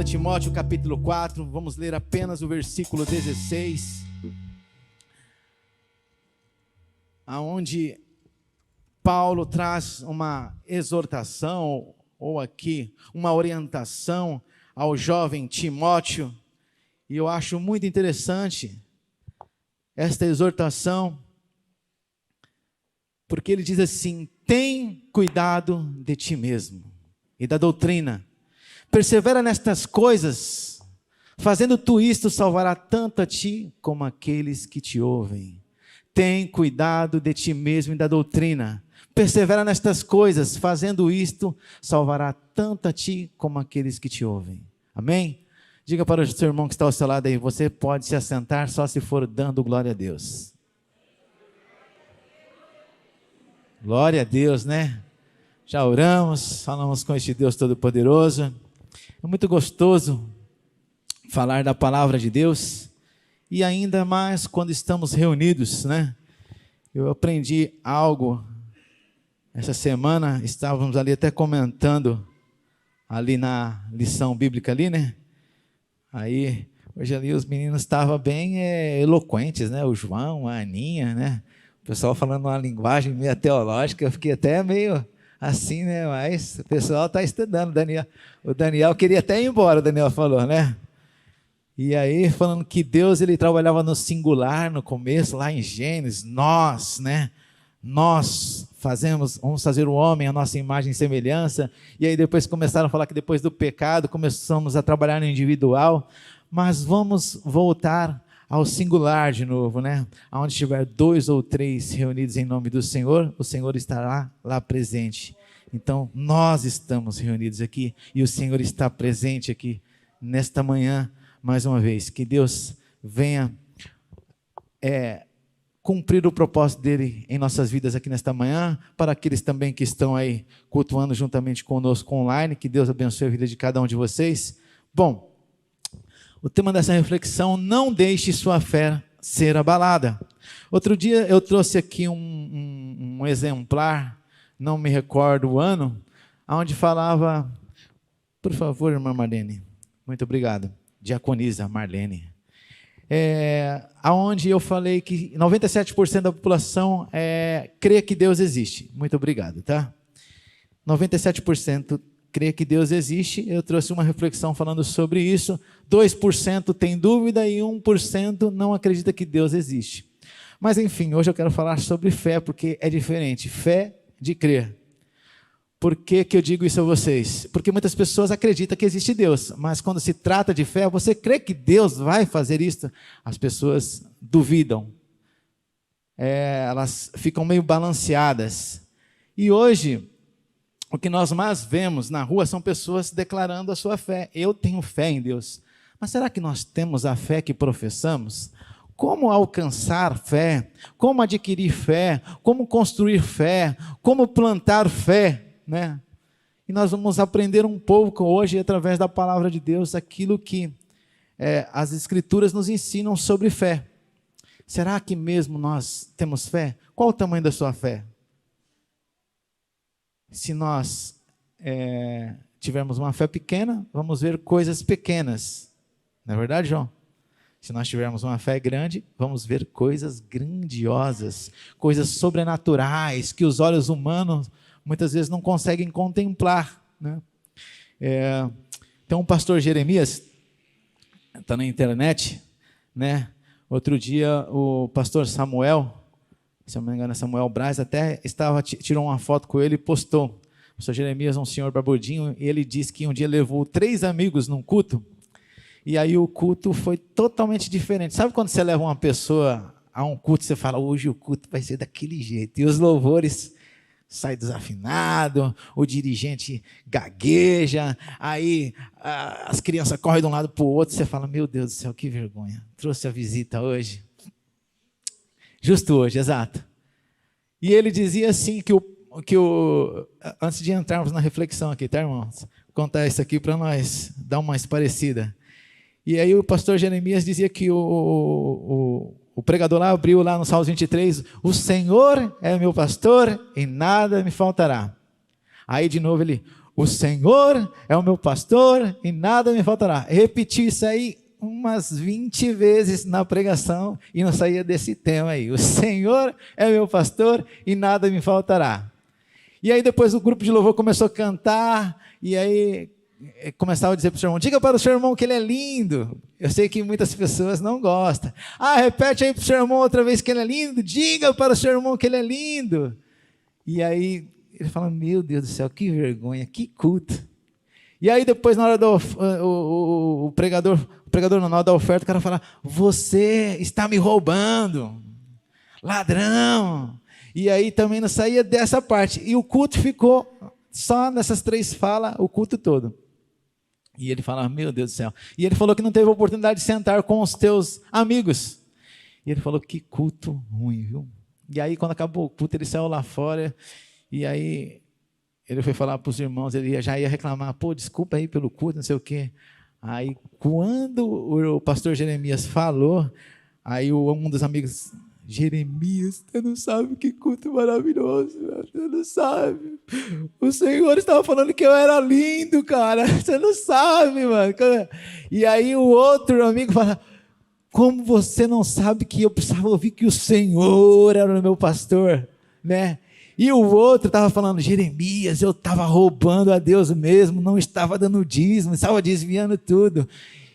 Timóteo capítulo 4, vamos ler apenas o versículo 16, aonde Paulo traz uma exortação, ou aqui, uma orientação ao jovem Timóteo, e eu acho muito interessante esta exortação, porque ele diz assim: tem cuidado de ti mesmo e da doutrina, persevera nestas coisas, fazendo tu isto, salvará tanto a ti como aqueles que te ouvem. Tem cuidado de ti mesmo e da doutrina, persevera nestas coisas, fazendo isto, salvará tanto a ti como aqueles que te ouvem. Amém? Diga para o seu irmão que está ao seu lado aí, você pode se assentar só se for dando glória a Deus. Glória a Deus, né? Já oramos, falamos com este Deus Todo-Poderoso. É muito gostoso falar da palavra de Deus, e ainda mais quando estamos reunidos, né? Eu aprendi algo, essa semana estávamos ali até comentando, ali na lição bíblica ali, né? Aí, hoje ali os meninos estavam bem eloquentes, né? O João, a Aninha, né? O pessoal falando uma linguagem meio teológica, eu fiquei até meio... assim, né? Mas o pessoal está estudando. O Daniel queria até ir embora, o Daniel falou, né? E aí, falando que Deus, ele trabalhava no singular no começo, lá em Gênesis, nós, né? Nós vamos fazer o homem a nossa imagem e semelhança. E aí depois começaram a falar que depois do pecado, começamos a trabalhar no individual. Mas vamos voltar ao singular de novo, né? Onde tiver 2 ou 3 reunidos em nome do Senhor, o Senhor estará lá presente. Então, nós estamos reunidos aqui e o Senhor está presente aqui nesta manhã, mais uma vez. Que Deus venha cumprir o propósito dele em nossas vidas aqui nesta manhã, para aqueles também que estão aí cultuando juntamente conosco online, que Deus abençoe a vida de cada um de vocês. Bom, o tema dessa reflexão: não deixe sua fé ser abalada. Outro dia eu trouxe aqui um exemplar, não me recordo o ano, onde falava, por favor, irmã Marlene, muito obrigado, diaconisa Marlene, onde eu falei que 97% da população crê que Deus existe. Muito obrigado, tá? 97% crê que Deus existe. Eu trouxe uma reflexão falando sobre isso. 2% tem dúvida e 1% não acredita que Deus existe. Mas enfim, hoje eu quero falar sobre fé, porque é diferente, fé de crer. Por que eu digo isso a vocês? Porque muitas pessoas acreditam que existe Deus, mas quando se trata de fé, você crê que Deus vai fazer isso? As pessoas duvidam, elas ficam meio balanceadas. E hoje, o que nós mais vemos na rua são pessoas declarando a sua fé. Eu tenho fé em Deus. Mas será que nós temos a fé que professamos? Como alcançar fé? Como adquirir fé? Como construir fé? Como plantar fé? Né? E nós vamos aprender um pouco hoje, através da palavra de Deus, aquilo que as Escrituras nos ensinam sobre fé. Será que mesmo nós temos fé? Qual o tamanho da sua fé? Se nós tivermos uma fé pequena, vamos ver coisas pequenas. Não é verdade, João? Se nós tivermos uma fé grande, vamos ver coisas grandiosas, coisas sobrenaturais, que os olhos humanos muitas vezes não conseguem contemplar, né? Tem um pastor Jeremias, está na internet, né? Outro dia o pastor Samuel, se eu não me engano é Samuel Braz, até tirou uma foto com ele e postou. O pastor Jeremias é um senhor barbudinho, e ele disse que um dia levou 3 amigos num culto, e aí o culto foi totalmente diferente. Sabe quando você leva uma pessoa a um culto, você fala, hoje o culto vai ser daquele jeito, e os louvores sai desafinado, o dirigente gagueja, aí as crianças correm de um lado para o outro, você fala, meu Deus do céu, que vergonha, trouxe a visita hoje, justo hoje, exato. E ele dizia assim, antes de entrarmos na reflexão aqui, tá, irmãos? contar isso aqui para nós dar uma parecida. E aí o pastor Jeremias dizia que o pregador lá abriu lá no Salmo 23, o Senhor é meu pastor e nada me faltará. Aí de novo ele, o Senhor é o meu pastor e nada me faltará. Repetiu isso aí umas 20 vezes na pregação e não saía desse tema aí. O Senhor é meu pastor e nada me faltará. E aí depois o grupo de louvor começou a cantar e aí começava a dizer para o seu irmão, diga para o seu irmão que ele é lindo. Eu sei que muitas pessoas não gostam. Repete aí para o seu irmão outra vez que ele é lindo. Diga para o seu irmão que ele é lindo. E aí ele fala, meu Deus do céu, que vergonha, que culto. E aí depois na hora do o pregador na hora da oferta, o cara fala, você está me roubando, ladrão. E aí também não saía dessa parte. E o culto ficou só nessas 3 falas, o culto todo. E ele fala, meu Deus do céu. E ele falou que não teve oportunidade de sentar com os teus amigos. E ele falou, que culto ruim, viu? E aí quando acabou o culto, ele saiu lá fora. E aí ele foi falar para os irmãos, ele já ia reclamar, pô, desculpa aí pelo culto, não sei o quê. Aí quando o pastor Jeremias falou, aí um dos amigos, Jeremias, você não sabe que culto maravilhoso, você não sabe. O Senhor estava falando que eu era lindo, cara, você não sabe, mano. E aí o outro amigo fala, como você não sabe que eu precisava ouvir que o Senhor era o meu pastor, né? E o outro estava falando, Jeremias, eu estava roubando a Deus mesmo, não estava dando dízimo, estava desviando tudo.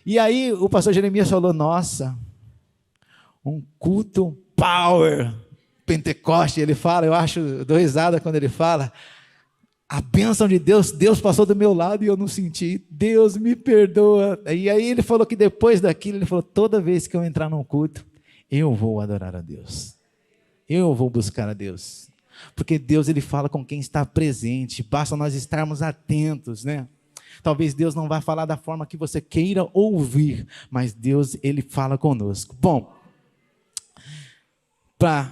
E aí o pastor Jeremias falou, nossa, um culto power, Pentecoste, ele fala, eu dou risada quando ele fala, a bênção de Deus, Deus passou do meu lado e eu não senti, Deus me perdoa. E aí ele falou que depois daquilo, ele falou, toda vez que eu entrar num culto, eu vou adorar a Deus, eu vou buscar a Deus. Porque Deus, ele fala com quem está presente, basta nós estarmos atentos, né? Talvez Deus não vá falar da forma que você queira ouvir, mas Deus, ele fala conosco. Bom, para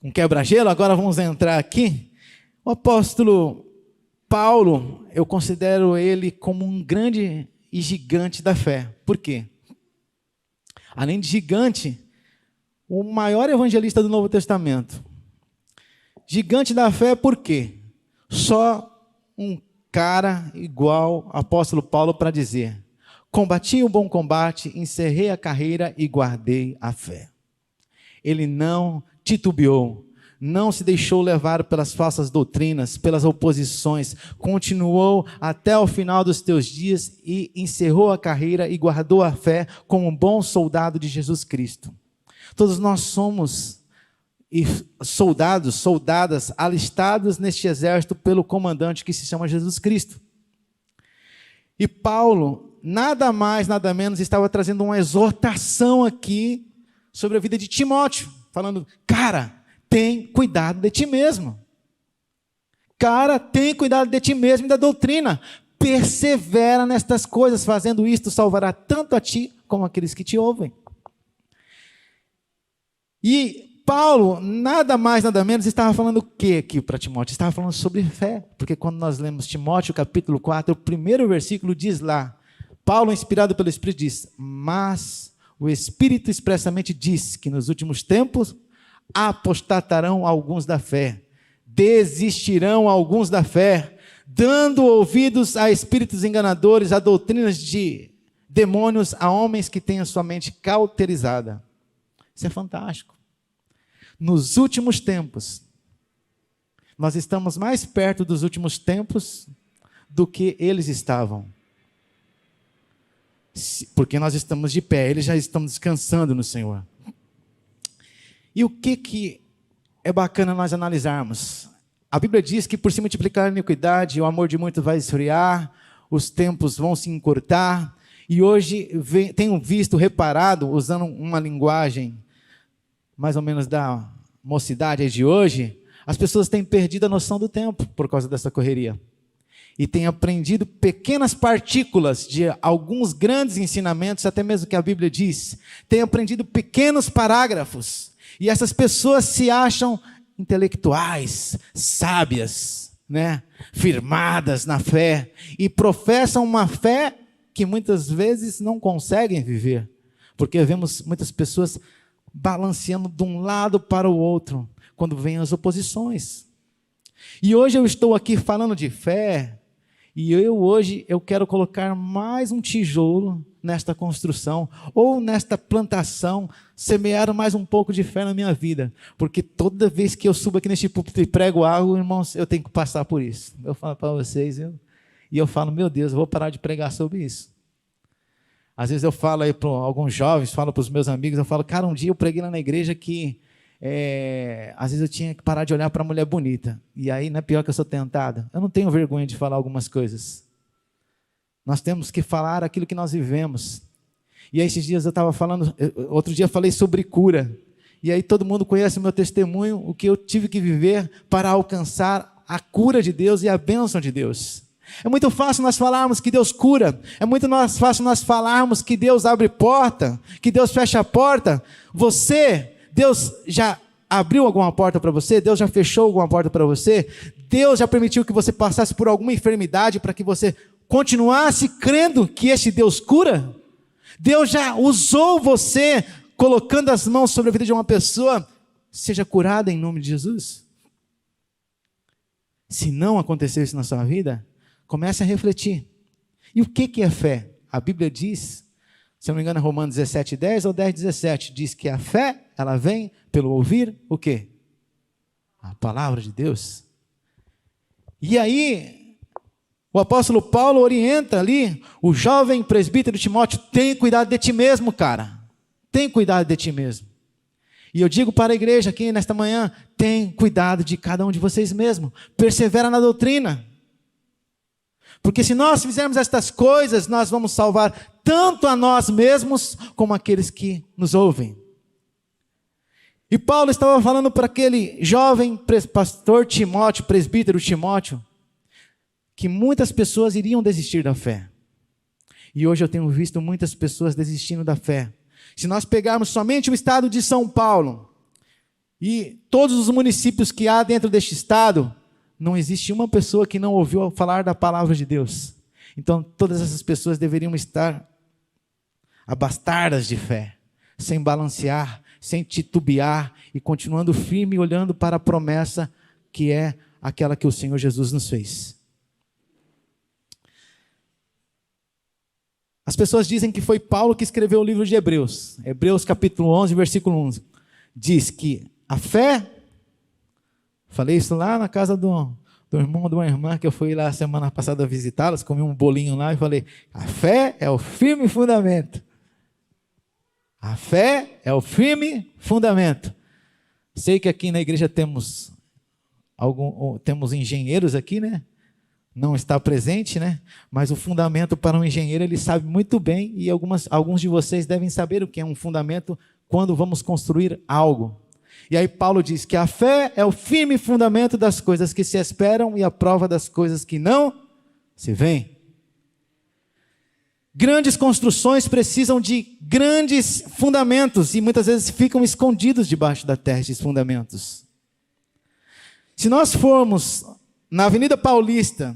um quebra-gelo, agora vamos entrar aqui. O apóstolo Paulo, eu considero ele como um grande e gigante da fé. Por quê? Além de gigante, o maior evangelista do Novo Testamento. Gigante da fé por quê? Só um cara igual ao apóstolo Paulo para dizer, combati o bom combate, encerrei a carreira e guardei a fé. Ele não titubeou, não se deixou levar pelas falsas doutrinas, pelas oposições, continuou até o final dos teus dias e encerrou a carreira e guardou a fé como um bom soldado de Jesus Cristo. Todos nós somos soldados, soldadas, alistados neste exército pelo comandante que se chama Jesus Cristo. E Paulo, nada mais, nada menos, estava trazendo uma exortação aqui sobre a vida de Timóteo, falando, cara, tem cuidado de ti mesmo. Cara, tem cuidado de ti mesmo e da doutrina. Persevera nestas coisas, fazendo isto salvará tanto a ti como aqueles que te ouvem. E Paulo, nada mais, nada menos, estava falando o que aqui para Timóteo? Estava falando sobre fé, porque quando nós lemos Timóteo, capítulo 4, o primeiro versículo diz lá, Paulo, inspirado pelo Espírito, diz, mas o Espírito expressamente diz que nos últimos tempos apostatarão alguns da fé, desistirão alguns da fé, dando ouvidos a espíritos enganadores, a doutrinas de demônios, a homens que têm a sua mente cauterizada. Isso é fantástico. Nos últimos tempos, nós estamos mais perto dos últimos tempos do que eles estavam. Porque nós estamos de pé, eles já estão descansando no Senhor. E o que é bacana nós analisarmos? A Bíblia diz que por se multiplicar a iniquidade, o amor de muitos vai esfriar, os tempos vão se encurtar, e hoje tenho visto, reparado, usando uma linguagem mais ou menos da mocidade de hoje, as pessoas têm perdido a noção do tempo por causa dessa correria. E têm aprendido pequenas partículas de alguns grandes ensinamentos, até mesmo que a Bíblia diz. Têm aprendido pequenos parágrafos. E essas pessoas se acham intelectuais, sábias. né, firmadas na fé e professam uma fé que muitas vezes não conseguem viver, porque vemos muitas pessoas balanceando de um lado para o outro quando vêm as oposições. E hoje eu estou aqui falando de fé, e hoje eu quero colocar mais um tijolo nesta construção, ou nesta plantação, semear mais um pouco de fé na minha vida, porque toda vez que eu subo aqui neste púlpito e prego algo, irmãos, eu tenho que passar por isso. Eu falo para vocês, e eu falo, meu Deus, eu vou parar de pregar sobre isso. Às vezes eu falo aí para alguns jovens, falo para os meus amigos, eu falo, cara, um dia eu preguei lá na igreja que às vezes eu tinha que parar de olhar para a mulher bonita, e aí não é pior que eu sou tentado. Eu não tenho vergonha de falar algumas coisas. Nós temos que falar aquilo que nós vivemos. E aí esses dias eu estava falando, outro dia eu falei sobre cura, e aí todo mundo conhece o meu testemunho, o que eu tive que viver para alcançar a cura de Deus e a bênção de Deus. É muito fácil nós falarmos que Deus cura, é muito fácil nós falarmos que Deus abre porta, que Deus fecha a porta. Deus já abriu alguma porta para você? Deus já fechou alguma porta para você? Deus já permitiu que você passasse por alguma enfermidade para que você continuasse crendo que este Deus cura? Deus já usou você colocando as mãos sobre a vida de uma pessoa, seja curada em nome de Jesus? Se não aconteceu isso na sua vida, comece a refletir. E o que é fé? A Bíblia diz, se eu não me engano é Romanos 17:10 ou 10:17, diz que a fé, ela vem pelo ouvir o quê? A palavra de Deus. E aí, o apóstolo Paulo orienta ali, o jovem presbítero Timóteo, tem cuidado de ti mesmo, cara. Tem cuidado de ti mesmo. E eu digo para a igreja aqui nesta manhã, tem cuidado de cada um de vocês mesmo. Persevera na doutrina. Porque se nós fizermos estas coisas, nós vamos salvar tanto a nós mesmos, como aqueles que nos ouvem. E Paulo estava falando para aquele jovem pastor Timóteo, presbítero Timóteo, que muitas pessoas iriam desistir da fé. E hoje eu tenho visto muitas pessoas desistindo da fé. Se nós pegarmos somente o estado de São Paulo, e todos os municípios que há dentro deste estado, não existe uma pessoa que não ouviu falar da palavra de Deus. Então, todas essas pessoas deveriam estar abastadas de fé, sem balancear, sem titubear, e continuando firme, olhando para a promessa que é aquela que o Senhor Jesus nos fez. As pessoas dizem que foi Paulo que escreveu o livro de Hebreus. Hebreus capítulo 11, versículo 11. Diz que a fé... Falei isso lá na casa do irmão de uma irmã, que eu fui lá semana passada visitá-las, comi um bolinho lá e falei, a fé é o firme fundamento. A fé é o firme fundamento. Sei que aqui na igreja temos engenheiros aqui, né? Não está presente, né? Mas o fundamento para um engenheiro, ele sabe muito bem, e alguns de vocês devem saber o que é um fundamento quando vamos construir algo. E aí Paulo diz que a fé é o firme fundamento das coisas que se esperam e a prova das coisas que não se veem. Grandes construções precisam de grandes fundamentos e muitas vezes ficam escondidos debaixo da terra esses fundamentos. Se nós formos na Avenida Paulista,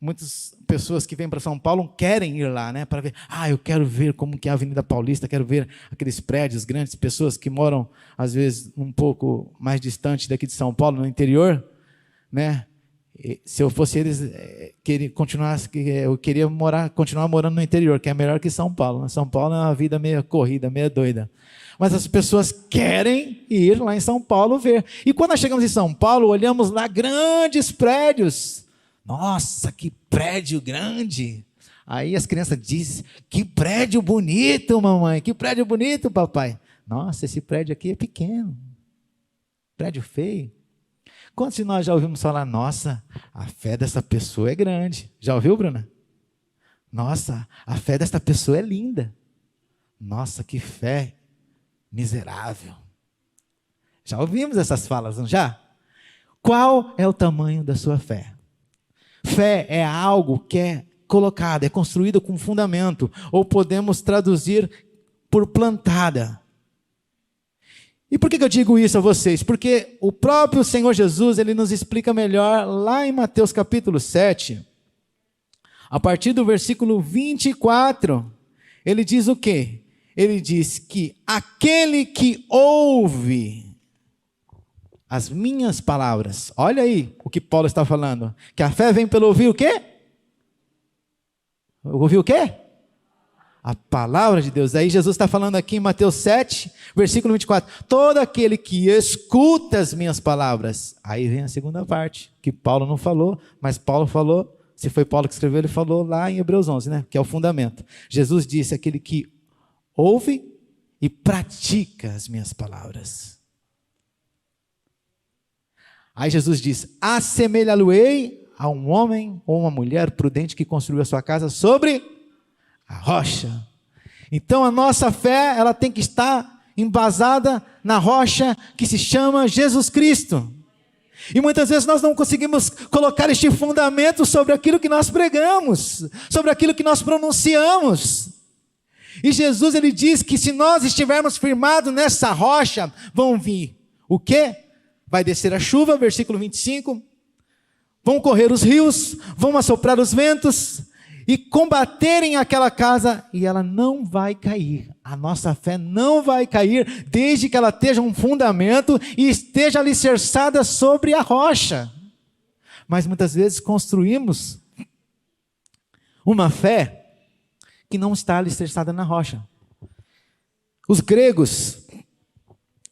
muitas pessoas que vêm para São Paulo querem ir lá, né, para ver, eu quero ver como que é a Avenida Paulista, quero ver aqueles prédios grandes, pessoas que moram, às vezes, um pouco mais distante daqui de São Paulo, no interior, né, se eu fosse eles, eu queria continuar morando no interior, que é melhor que São Paulo, né? São Paulo é uma vida meio corrida, meio doida, mas as pessoas querem ir lá em São Paulo ver, e quando nós chegamos em São Paulo, olhamos lá grandes prédios. Nossa, que prédio grande. Aí as crianças dizem, que prédio bonito, mamãe, que prédio bonito, papai. Nossa, esse prédio aqui é pequeno, prédio feio. Quantos de nós já ouvimos falar, nossa, a fé dessa pessoa é grande? Já ouviu, Bruna? Nossa, a fé dessa pessoa é linda. Nossa, que fé miserável. Já ouvimos essas falas, não já? Qual é o tamanho da sua fé? Fé é algo que é colocado, é construído com fundamento, ou podemos traduzir por plantada. E por que eu digo isso a vocês? Porque o próprio Senhor Jesus, ele nos explica melhor lá em Mateus capítulo 7, a partir do versículo 24, ele diz o quê? Ele diz que aquele que ouve as minhas palavras, olha aí o que Paulo está falando, que a fé vem pelo ouvir o quê? Ouvir o quê? A palavra de Deus. Aí Jesus está falando aqui em Mateus 7, versículo 24. Todo aquele que escuta as minhas palavras. Aí vem a segunda parte, que Paulo não falou, mas Paulo falou, se foi Paulo que escreveu, ele falou lá em Hebreus 11, né? Que é o fundamento. Jesus disse, aquele que ouve e pratica as minhas palavras. Aí Jesus diz, assemelhá-lo-ei a um homem ou uma mulher prudente que construiu a sua casa sobre a rocha. Então a nossa fé, ela tem que estar embasada na rocha que se chama Jesus Cristo. E muitas vezes nós não conseguimos colocar este fundamento sobre aquilo que nós pregamos, sobre aquilo que nós pronunciamos. E Jesus, ele diz que se nós estivermos firmados nessa rocha, vão vir o quê? Vai descer a chuva, versículo 25, vão correr os rios, vão assoprar os ventos, e combaterem aquela casa, e ela não vai cair. A nossa fé não vai cair, desde que ela esteja um fundamento e esteja alicerçada sobre a rocha. Mas muitas vezes construímos uma fé que não está alicerçada na rocha. Os gregos,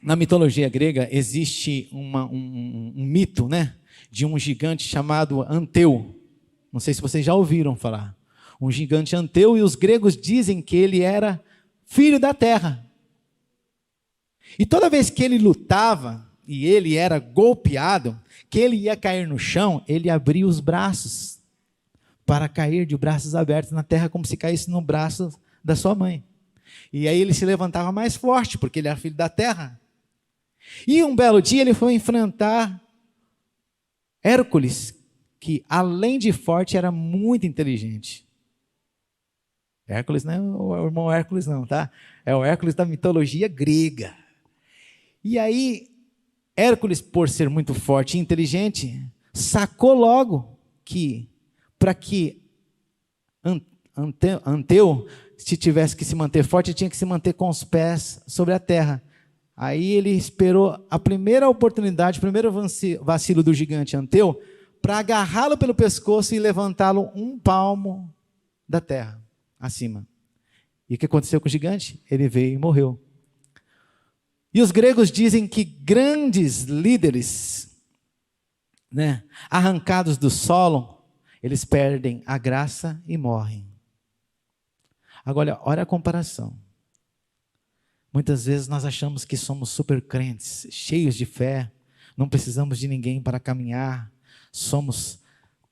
na mitologia grega, existe um mito, né, de um gigante chamado Anteu. Não sei se vocês já ouviram falar. Um gigante Anteu, e os gregos dizem que ele era filho da terra. E toda vez que ele lutava, e ele era golpeado, que ele ia cair no chão, ele abria os braços, para cair de braços abertos na terra, como se caísse no braço da sua mãe. E aí ele se levantava mais forte, porque ele era filho da terra. E um belo dia ele foi enfrentar Hércules, que além de forte, era muito inteligente. Hércules não é o irmão Hércules não, tá? É o Hércules da mitologia grega. E aí, Hércules, por ser muito forte e inteligente, sacou logo que, para que Anteu, se tivesse que se manter forte, tinha que se manter com os pés sobre a terra. Aí ele esperou a primeira oportunidade, o primeiro vacilo do gigante Anteu, para agarrá-lo pelo pescoço e levantá-lo um palmo da terra, acima. E o que aconteceu com o gigante? Ele veio e morreu. E os gregos dizem que grandes líderes, né, arrancados do solo, eles perdem a graça e morrem. Agora, olha a comparação. Muitas vezes nós achamos que somos super crentes, cheios de fé, não precisamos de ninguém para caminhar, somos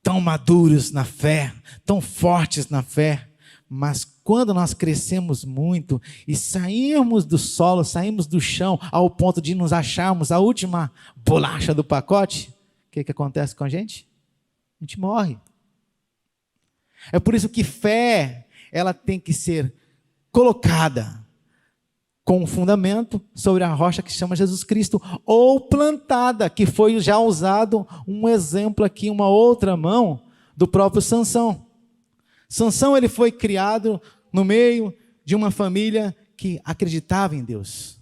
tão maduros na fé, tão fortes na fé, mas quando nós crescemos muito e saímos do solo, saímos do chão, ao ponto de nos acharmos a última bolacha do pacote, o que acontece com a gente? A gente morre. É por isso que fé, ela tem que ser colocada com um fundamento sobre a rocha que se chama Jesus Cristo, ou plantada, que foi já usado um exemplo aqui, uma outra mão, do próprio Sansão. Sansão, ele foi criado no meio de uma família que acreditava em Deus,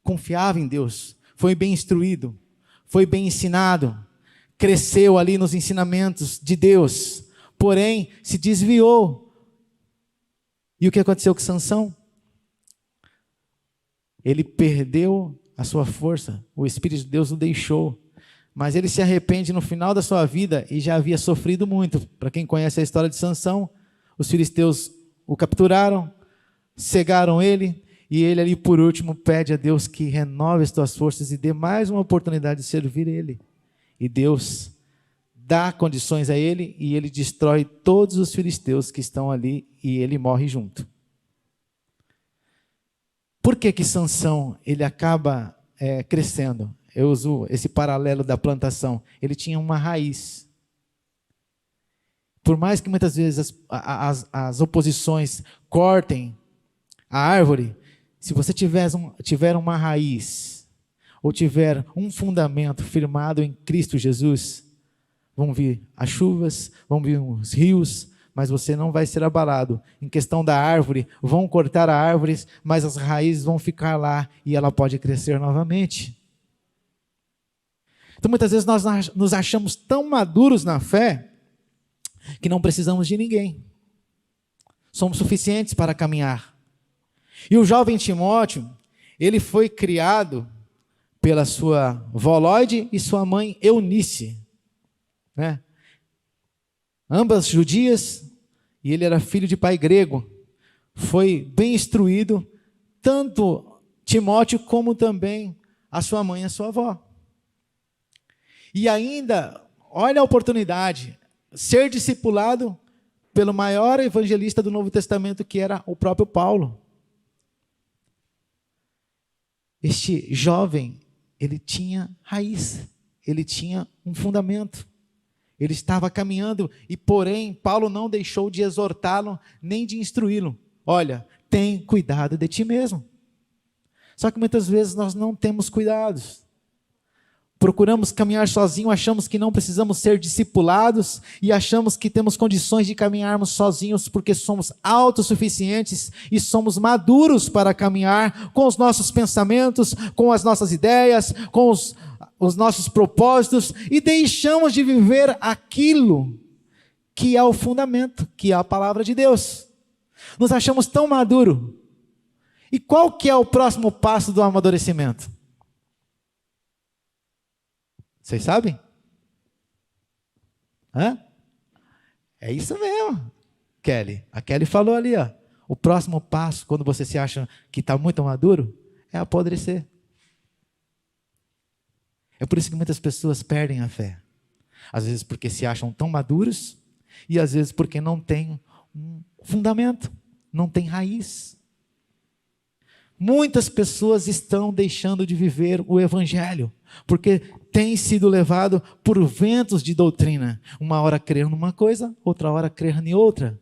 confiava em Deus, foi bem instruído, foi bem ensinado, cresceu ali nos ensinamentos de Deus, porém se desviou. E o que aconteceu com Sansão? Ele perdeu a sua força, o Espírito de Deus o deixou, mas ele se arrepende no final da sua vida e já havia sofrido muito. Para quem conhece a história de Sansão, os filisteus o capturaram, cegaram ele, e ele ali por último pede a Deus que renove as suas forças e dê mais uma oportunidade de servir ele. E Deus dá condições a ele e ele destrói todos os filisteus que estão ali e ele morre junto. Por que Sansão ele acaba crescendo? Eu uso esse paralelo da plantação. Ele tinha uma raiz. Por mais que muitas vezes as oposições cortem a árvore, se você tiver uma raiz ou tiver um fundamento firmado em Cristo Jesus, vão vir as chuvas, vão vir os rios, mas você não vai ser abalado. Em questão da árvore, vão cortar a árvore, mas as raízes vão ficar lá e ela pode crescer novamente. Então muitas vezes nós nos achamos tão maduros na fé que não precisamos de ninguém. Somos suficientes para caminhar. E o jovem Timóteo, ele foi criado pela sua vó Lóide e sua mãe Eunice, né? Ambas judias, e ele era filho de pai grego. Foi bem instruído, tanto Timóteo como também a sua mãe e a sua avó. E ainda, olha a oportunidade, ser discipulado pelo maior evangelista do Novo Testamento, que era o próprio Paulo. Este jovem, ele tinha raiz, ele tinha um fundamento. Ele estava caminhando e, porém, Paulo não deixou de exortá-lo, nem de instruí-lo. Olha, tem cuidado de ti mesmo. Só que muitas vezes nós não temos cuidados. Procuramos caminhar sozinhos, achamos que não precisamos ser discipulados e achamos que temos condições de caminharmos sozinhos porque somos autossuficientes e somos maduros para caminhar com os nossos pensamentos, com as nossas ideias, com os nossos propósitos e deixamos de viver aquilo que é o fundamento, que é a palavra de Deus. Nos achamos tão maduros. E qual que é o próximo passo do amadurecimento? Vocês sabem? Hã? É isso mesmo, Kelly. A Kelly falou ali, ó. O próximo passo, quando você se acha que está muito maduro, é apodrecer. É por isso que muitas pessoas perdem a fé. Às vezes porque se acham tão maduros e às vezes porque não têm um fundamento, não têm raiz. Muitas pessoas estão deixando de viver o evangelho porque têm sido levado por ventos de doutrina. Uma hora crer numa coisa, outra hora crer em outra.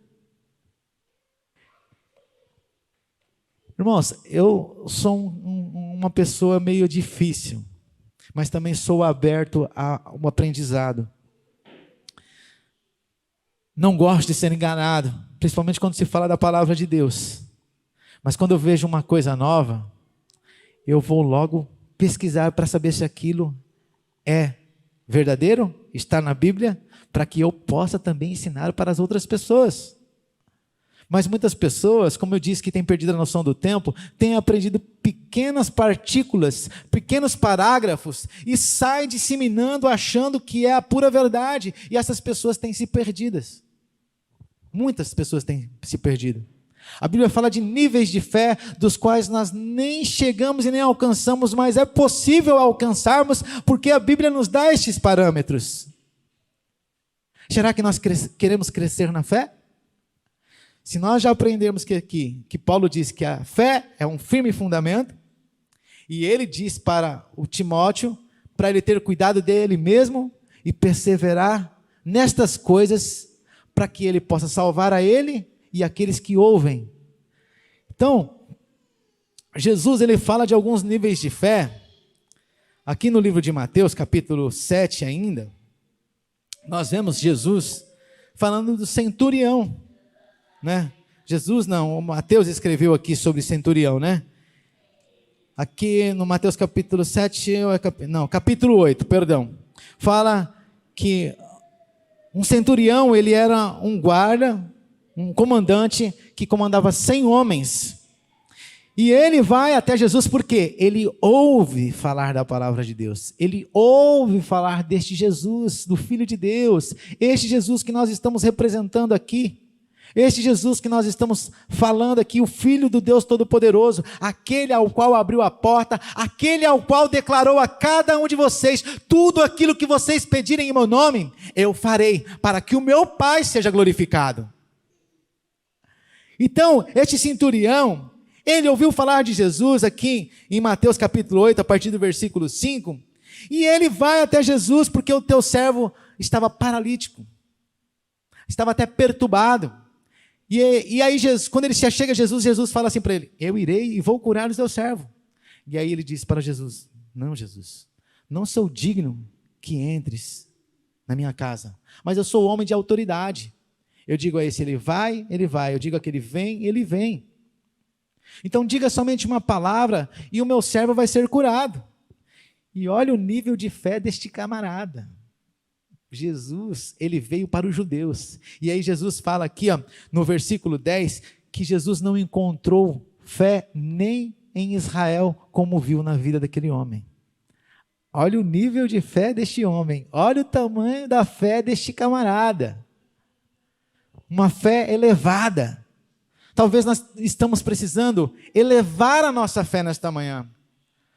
Irmãos, eu sou uma pessoa meio difícil, mas também sou aberto a um aprendizado. Não gosto de ser enganado, principalmente quando se fala da palavra de Deus. Mas quando eu vejo uma coisa nova, eu vou logo pesquisar para saber se aquilo é verdadeiro, está na Bíblia, para que eu possa também ensinar para as outras pessoas. Mas muitas pessoas, como eu disse, que têm perdido a noção do tempo, têm aprendido pequenas partículas, pequenos parágrafos, e saem disseminando, achando que é a pura verdade, e essas pessoas têm se perdidas. Muitas pessoas têm se perdido. A Bíblia fala de níveis de fé, dos quais nós nem chegamos e nem alcançamos, mas é possível alcançarmos, porque a Bíblia nos dá estes parâmetros. Será que nós queremos crescer na fé? Se nós já aprendemos que Paulo diz que a fé é um firme fundamento, e ele diz para o Timóteo, para ele ter cuidado dele mesmo, e perseverar nestas coisas, para que ele possa salvar a ele, e aqueles que ouvem. Então, Jesus ele fala de alguns níveis de fé. Aqui no livro de Mateus, capítulo 7 ainda, nós vemos Jesus falando do centurião, né? Mateus escreveu aqui sobre centurião, né? Aqui no Mateus capítulo 7, capítulo 8, perdão. Fala que um centurião, ele era um guarda, um comandante que comandava 100 homens. E ele vai até Jesus porque ele ouve falar da palavra de Deus. Ele ouve falar deste Jesus, do Filho de Deus. Este Jesus que nós estamos representando aqui. Este Jesus que nós estamos falando aqui, o Filho do Deus Todo-Poderoso. Aquele ao qual abriu a porta. Aquele ao qual declarou a cada um de vocês: tudo aquilo que vocês pedirem em meu nome, eu farei, para que o meu Pai seja glorificado. Então, este centurião, ele ouviu falar de Jesus aqui em Mateus capítulo 8, a partir do versículo 5, e ele vai até Jesus porque o teu servo estava paralítico, estava até perturbado. E aí, quando ele chega a Jesus, Jesus fala assim para ele: eu irei e vou curar o teu servo. E aí ele diz para Jesus: Não, Jesus, não sou digno que entres na minha casa, mas eu sou homem de autoridade. Eu digo a esse, ele vai, eu digo a aquele, vem, ele vem. Então diga somente uma palavra e o meu servo vai ser curado. E olha o nível de fé deste camarada. Jesus, ele veio para os judeus. E aí Jesus fala aqui, ó, no versículo 10, que Jesus não encontrou fé nem em Israel, como viu na vida daquele homem. Olha o nível de fé deste homem. Olha o tamanho da fé deste camarada. Uma fé elevada. Talvez nós estamos precisando elevar a nossa fé nesta manhã.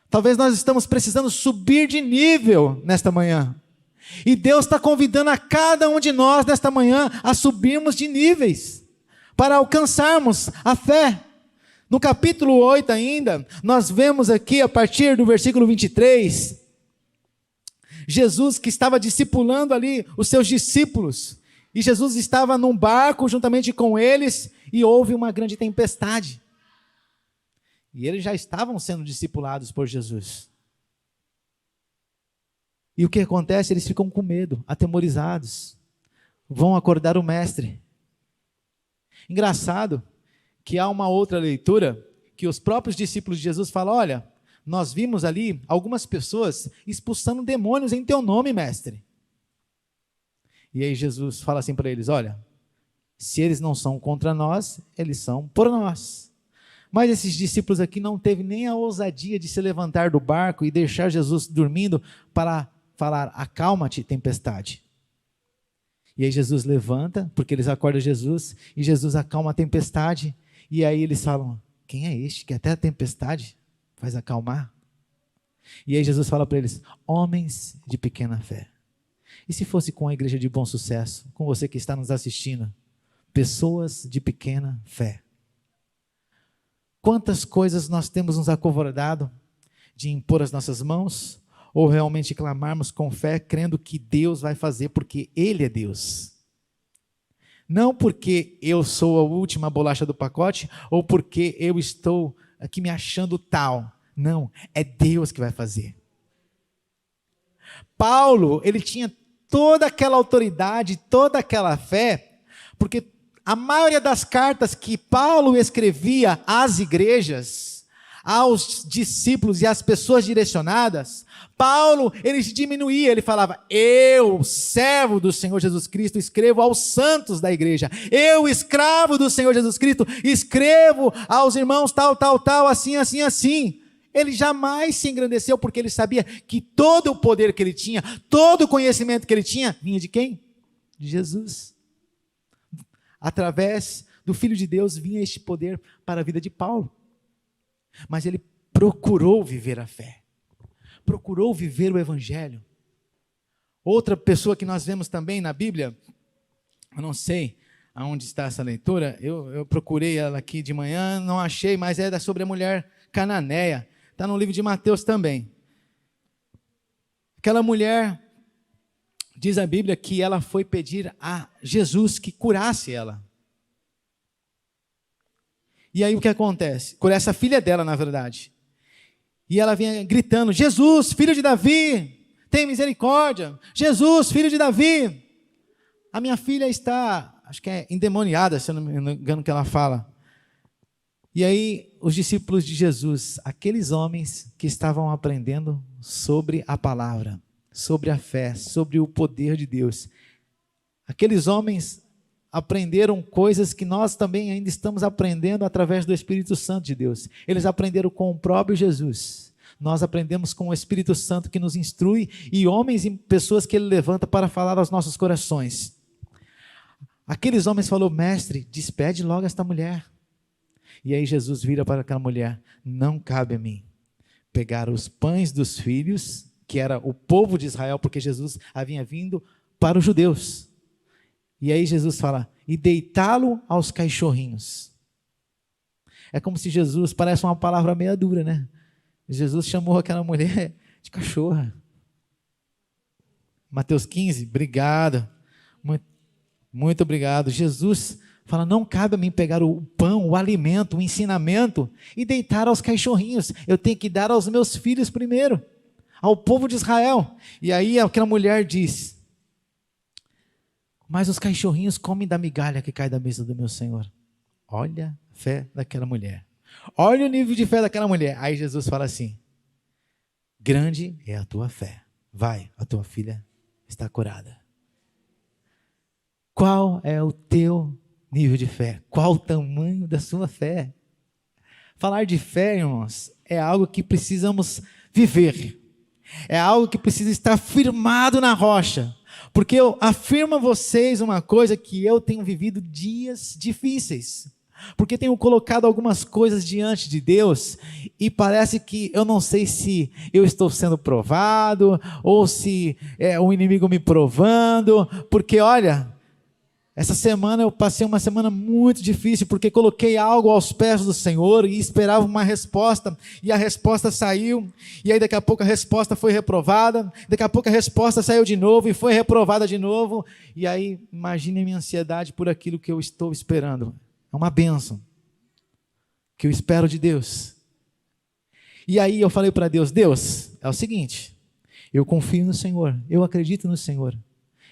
Talvez nós estamos precisando subir de nível nesta manhã. E Deus está convidando a cada um de nós nesta manhã a subirmos de níveis, para alcançarmos a fé. No capítulo 8 ainda, nós vemos aqui a partir do versículo 23, Jesus que estava discipulando ali os seus discípulos, e Jesus estava num barco juntamente com eles, e houve uma grande tempestade. E eles já estavam sendo discipulados por Jesus. E o que acontece? Eles ficam com medo, atemorizados. Vão acordar o mestre. Engraçado que há uma outra leitura, que os próprios discípulos de Jesus falam, olha, nós vimos ali algumas pessoas expulsando demônios em teu nome, mestre. E aí Jesus fala assim para eles, olha, se eles não são contra nós, eles são por nós. Mas esses discípulos aqui não teve nem a ousadia de se levantar do barco e deixar Jesus dormindo para falar, acalma-te, tempestade. E aí Jesus levanta, porque eles acordam Jesus, e Jesus acalma a tempestade, e aí eles falam, quem é este que até a tempestade faz acalmar? E aí Jesus fala para eles, homens de pequena fé. E se fosse com a igreja de Bom Sucesso, com você que está nos assistindo, pessoas de pequena fé. Quantas coisas nós temos nos acovardado de impor as nossas mãos, ou realmente clamarmos com fé, crendo que Deus vai fazer, porque Ele é Deus. Não porque eu sou a última bolacha do pacote, ou porque eu estou aqui me achando tal. Não, é Deus que vai fazer. Paulo, ele tinha toda aquela autoridade, toda aquela fé, porque a maioria das cartas que Paulo escrevia às igrejas, aos discípulos e às pessoas direcionadas, Paulo, ele diminuía, ele falava, eu, servo do Senhor Jesus Cristo, escrevo aos santos da igreja, eu, escravo do Senhor Jesus Cristo, escrevo aos irmãos tal, tal, tal, assim, assim, assim. Ele jamais se engrandeceu, porque ele sabia que todo o poder que ele tinha, todo o conhecimento que ele tinha, vinha de quem? De Jesus. Através do Filho de Deus vinha este poder para a vida de Paulo. Mas ele procurou viver a fé, procurou viver o Evangelho. Outra pessoa que nós vemos também na Bíblia, eu não sei aonde está essa leitura, eu procurei ela aqui de manhã, não achei, mas é sobre a mulher cananeia, está no livro de Mateus também. Aquela mulher, diz a Bíblia que ela foi pedir a Jesus que curasse ela. E aí o que acontece? Cura essa filha dela, na verdade. E ela vinha gritando, Jesus, filho de Davi, tem misericórdia. Jesus, filho de Davi, a minha filha está, acho que é endemoniada, se eu não me engano que ela fala. E aí os discípulos de Jesus, aqueles homens que estavam aprendendo sobre a palavra, sobre a fé, sobre o poder de Deus, aqueles homens aprenderam coisas que nós também ainda estamos aprendendo através do Espírito Santo de Deus. Eles aprenderam com o próprio Jesus. Nós aprendemos com o Espírito Santo que nos instrui, e homens e pessoas que Ele levanta para falar aos nossos corações. Aqueles homens falaram, mestre, despede logo esta mulher. E aí Jesus vira para aquela mulher, não cabe a mim pegar os pães dos filhos, que era o povo de Israel, porque Jesus havia vindo para os judeus. E aí Jesus fala, e deitá-lo aos cachorrinhos. É como se Jesus, parece uma palavra meio dura, né? Jesus chamou aquela mulher de cachorra. Mateus 15, obrigado. Muito obrigado. Jesus fala, não cabe a mim pegar o pão, o alimento, o ensinamento e deitar aos cachorrinhos. Eu tenho que dar aos meus filhos primeiro. ao povo de Israel. E aí aquela mulher diz: mas os cachorrinhos comem da migalha que cai da mesa do meu Senhor. Olha a fé daquela mulher. Olha o nível de fé daquela mulher. Aí Jesus fala assim: grande é a tua fé. Vai, a tua filha está curada. Qual é o teu nível de fé? Qual o tamanho da sua fé? Falar de fé, irmãos, é algo que precisamos viver. É algo que precisa estar firmado na rocha. Porque eu afirmo a vocês uma coisa, que eu tenho vivido dias difíceis. Porque tenho colocado algumas coisas diante de Deus e parece que eu não sei se eu estou sendo provado ou se é o inimigo me provando. Porque olha, essa semana eu passei uma semana muito difícil, porque coloquei algo aos pés do Senhor e esperava uma resposta, e a resposta saiu, e aí daqui a pouco a resposta foi reprovada, daqui a pouco a resposta saiu de novo e foi reprovada de novo, e aí imagine a minha ansiedade por aquilo que eu estou esperando. É uma bênção que eu espero de Deus. E aí eu falei para Deus: Deus, é o seguinte, eu confio no Senhor, eu acredito no Senhor.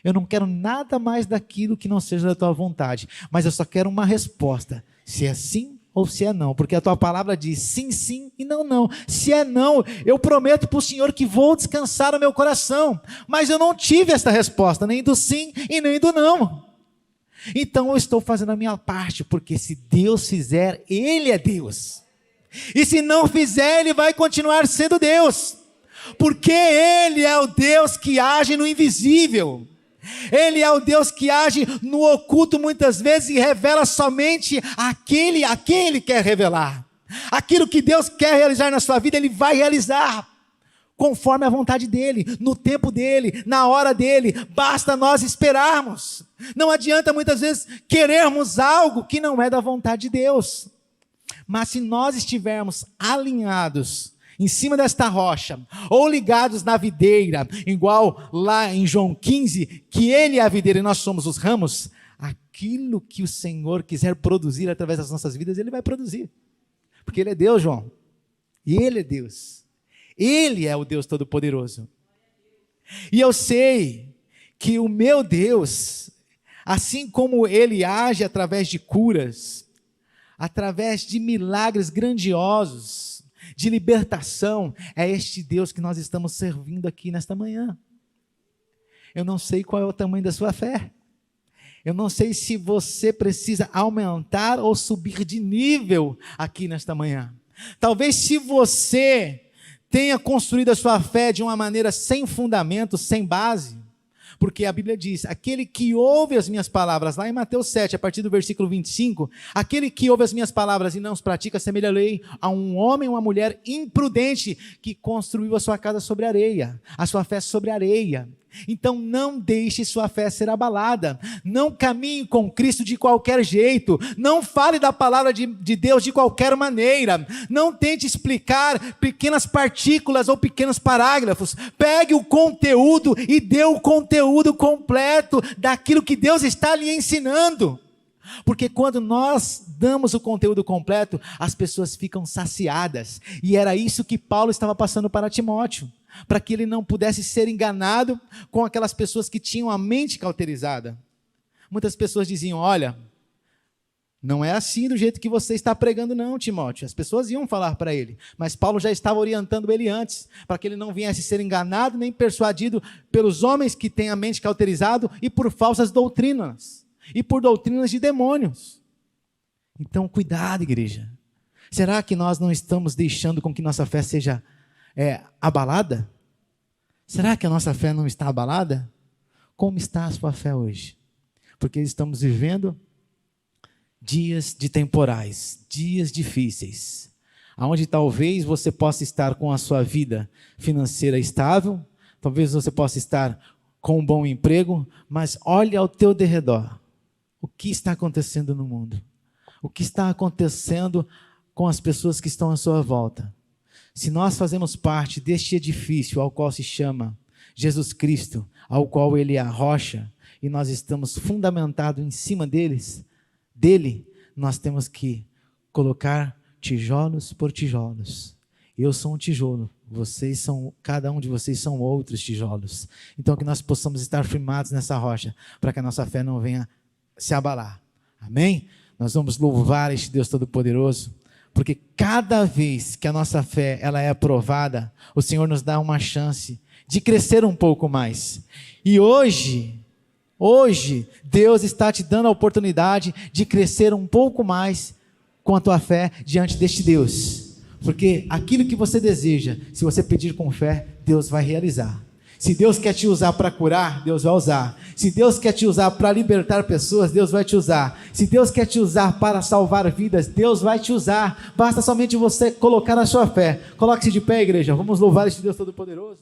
Eu não quero nada mais daquilo que não seja da tua vontade, mas eu só quero uma resposta, se é sim ou se é não, porque a tua palavra diz sim, sim e não, não. Se é não, eu prometo para o Senhor que vou descansar o meu coração, mas eu não tive essa resposta, nem do sim e nem do não. Então eu estou fazendo a minha parte, porque se Deus fizer, Ele é Deus, e se não fizer, Ele vai continuar sendo Deus, porque Ele é o Deus que age no invisível. Ele é o Deus que age no oculto muitas vezes e revela somente aquele a quem Ele quer revelar. Aquilo que Deus quer realizar na sua vida, Ele vai realizar conforme a vontade dEle, no tempo dEle, na hora dEle. Basta nós esperarmos. Não adianta muitas vezes querermos algo que não é da vontade de Deus. Mas se nós estivermos alinhados em cima desta rocha, ou ligados na videira, igual lá em João 15, que Ele é a videira e nós somos os ramos, aquilo que o Senhor quiser produzir através das nossas vidas, Ele vai produzir, porque Ele é Deus, João, e Ele é Deus, Ele é o Deus Todo-Poderoso, e eu sei que o meu Deus, assim como Ele age através de curas, através de milagres grandiosos, de libertação, é este Deus que nós estamos servindo aqui nesta manhã. Eu não sei qual é o tamanho da sua fé, eu não sei se você precisa aumentar ou subir de nível aqui nesta manhã. Talvez se você tenha construído a sua fé de uma maneira sem fundamento, sem base, porque a Bíblia diz, aquele que ouve as minhas palavras, lá em Mateus 7, a partir do versículo 25, aquele que ouve as minhas palavras e não os pratica, assemelha a lei a um homem ou uma mulher imprudente, que construiu a sua casa sobre areia, a sua fé sobre areia. Então não deixe sua fé ser abalada, não caminhe com Cristo de qualquer jeito, não fale da palavra de Deus de qualquer maneira, não tente explicar pequenas partículas ou pequenos parágrafos, pegue o conteúdo e dê o conteúdo completo daquilo que Deus está lhe ensinando, porque quando nós damos o conteúdo completo, as pessoas ficam saciadas, e era isso que Paulo estava passando para Timóteo, para que ele não pudesse ser enganado com aquelas pessoas que tinham a mente cauterizada. Muitas pessoas diziam, olha, não é assim do jeito que você está pregando não, Timóteo. As pessoas iam falar para ele, mas Paulo já estava orientando ele antes, para que ele não viesse ser enganado, nem persuadido pelos homens que têm a mente cauterizada e por falsas doutrinas, e por doutrinas de demônios. Então cuidado, igreja. Será que nós não estamos deixando com que nossa fé seja abalada? Será que a nossa fé não está abalada? Como está a sua fé hoje? Porque estamos vivendo dias de temporais, dias difíceis, onde talvez você possa estar com a sua vida financeira estável, talvez você possa estar com um bom emprego, mas olhe ao teu derredor, o que está acontecendo no mundo, o que está acontecendo com as pessoas que estão à sua volta. Se nós fazemos parte deste edifício ao qual se chama Jesus Cristo, ao qual Ele é a rocha, e nós estamos fundamentados em cima dele, nós temos que colocar tijolos por tijolos. Eu sou um tijolo, cada um de vocês são outros tijolos. Então que nós possamos estar firmados nessa rocha, para que a nossa fé não venha se abalar. Amém? Nós vamos louvar este Deus Todo-Poderoso, porque cada vez que a nossa fé ela é aprovada, o Senhor nos dá uma chance de crescer um pouco mais. E hoje, Deus está te dando a oportunidade de crescer um pouco mais com a tua fé diante deste Deus. Porque aquilo que você deseja, se você pedir com fé, Deus vai realizar. Se Deus quer te usar para curar, Deus vai usar. Se Deus quer te usar para libertar pessoas, Deus vai te usar. Se Deus quer te usar para salvar vidas, Deus vai te usar. Basta somente você colocar a sua fé. Coloque-se de pé, igreja. Vamos louvar este Deus Todo-Poderoso.